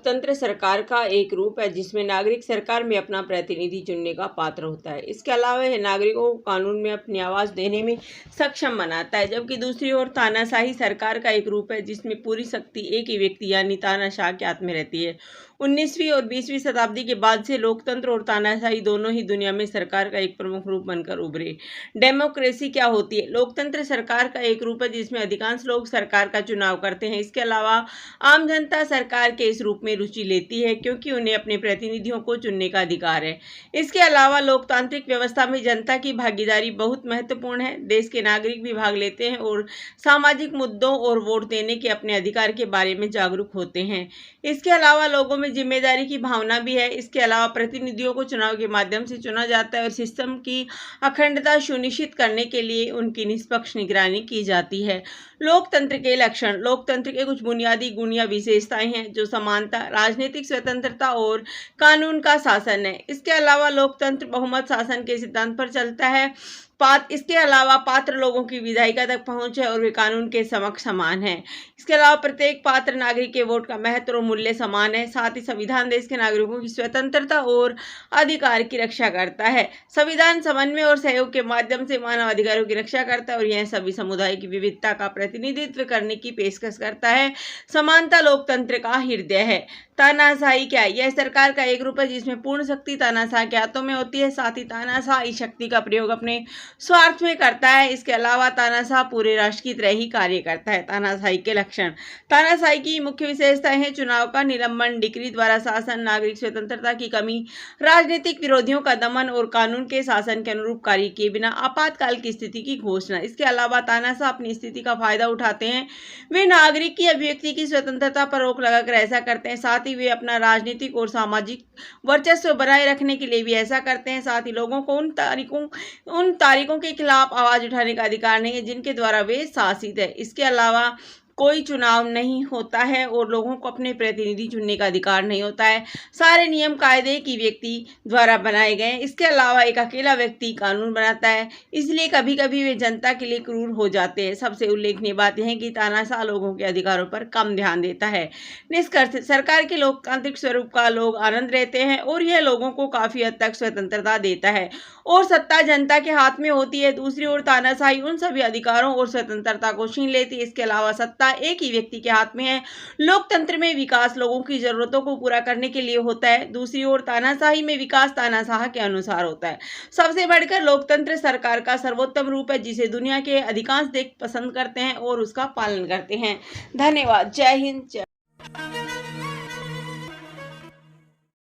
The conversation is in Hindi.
लोकतंत्र सरकार का एक रूप है जिसमें नागरिक सरकार में अपना प्रतिनिधि चुनने का पात्र होता है। इसके अलावा यह नागरिकों को कानून में अपनी आवाज़ देने में सक्षम बनाता है, जबकि दूसरी ओर तानाशाही सरकार का एक रूप है जिसमें पूरी शक्ति एक ही व्यक्ति यानी तानाशाह के हाथ में रहती है। 19वीं और 20वीं शताब्दी के बाद से लोकतंत्र और तानाशाही दोनों ही दुनिया में सरकार का एक प्रमुख रूप बनकर उभरे। डेमोक्रेसी क्या होती है? लोकतंत्र सरकार का एक रूप है जिसमें अधिकांश लोग सरकार का चुनाव करते हैं। इसके अलावा आम जनता सरकार के इस रूप में रुचि लेती है क्योंकि उन्हें अपने प्रतिनिधियों को चुनने का अधिकार है। इसके अलावा लोकतांत्रिक व्यवस्था में जनता की भागीदारी बहुत महत्वपूर्ण है। देश के नागरिक भी भाग लेते हैं और सामाजिक मुद्दों और वोट देने के अपने अधिकार के बारे में जागरूक होते हैं। इसके अलावा लोगों में जिम्मेदारी की भावना भी है। इसके अलावा प्रतिनिधियों को चुनाव के माध्यम से चुना जाता है और सिस्टम की अखंडता सुनिश्चित करने के लिए उनकी निष्पक्ष निगरानी की जाती है। लोकतंत्र के लक्षण। लोकतंत्र के कुछ बुनियादी गुण या विशेषताएं हैं जो समानता, राजनीतिक स्वतंत्रता और कानून का शासन है। इसके अलावा लोकतंत्र बहुमत शासन के सिद्धांत पर चलता है। इसके अलावा पात्र लोगों की विधायिका तक पहुंच है और वे कानून के समक्ष समान है। इसके अलावा प्रत्येक पात्र नागरिक के वोट का महत्व और मूल्य समान है। साथ ही संविधान देश के नागरिकों की स्वतंत्रता और अधिकार की रक्षा करता है। संविधान समन्वय और सहयोग के माध्यम से मानव अधिकारों की रक्षा करता है और यह सभी समुदाय की विविधता का प्रतिनिधित्व करने की पेशकश करता है। समानता लोकतंत्र का हृदय है। तानाशाही क्या है? यह सरकार का एक रूप है जिसमें पूर्ण शक्ति तानाशाह के हाथों में होती है। साथ ही तानाशाह इस शक्ति का प्रयोग अपने स्वार्थ में करता है। इसके अलावा तानाशाह पूरे राष्ट्र की तरह ही कार्य करता है। तानाशाही के लक्षण। तानाशाही की मुख्य विशेषताएं हैं चुनाव का निलंबन, डिक्री द्वारा शासन, नागरिक स्वतंत्रता की कमी, राजनीतिक विरोधियों का दमन और कानून के शासन के अनुरूप कार्य किए बिना आपातकाल की स्थिति की घोषणा। इसके अलावा तानाशाह अपनी स्थिति का फायदा उठाते हैं। वे नागरिक की अभिव्यक्ति की स्वतंत्रता पर रोक लगाकर ऐसा करते हैं। साथ ही वे अपना राजनीतिक और सामाजिक वर्चस्व बनाए रखने के लिए भी ऐसा करते हैं। साथ ही लोगों को उन तारीखों के खिलाफ आवाज उठाने का अधिकार नहीं है जिनके द्वारा वे शासित है। इसके अलावा कोई चुनाव नहीं होता है और लोगों को अपने प्रतिनिधि चुनने का अधिकार नहीं होता है। सारे नियम कायदे की व्यक्ति द्वारा बनाए गए। इसके अलावा एक अकेला व्यक्ति कानून बनाता है, इसलिए कभी कभी वे जनता के लिए क्रूर हो जाते हैं। सबसे उल्लेखनीय बात यह है कि तानाशाह लोगों के अधिकारों पर कम ध्यान देता है। निष्कर्ष, सरकार के लोकतांत्रिक स्वरूप का लोग आनंद लेते हैं और यह लोगों को काफी हद तक स्वतंत्रता देता है और सत्ता जनता के हाथ में होती है। दूसरी ओर तानाशाही उन सभी अधिकारों और स्वतंत्रता को छीन लेती है। इसके अलावा सत्ता एक ही व्यक्ति के हाथ में है। लोकतंत्र में विकास लोगों की जरूरतों को पूरा करने के लिए होता है। दूसरी ओर तानाशाही में विकास तानाशाह के अनुसार होता है। सबसे बढ़कर लोकतंत्र सरकार का सर्वोत्तम रूप है जिसे दुनिया के अधिकांश देश पसंद करते हैं और उसका पालन करते हैं। धन्यवाद। जय हिंद।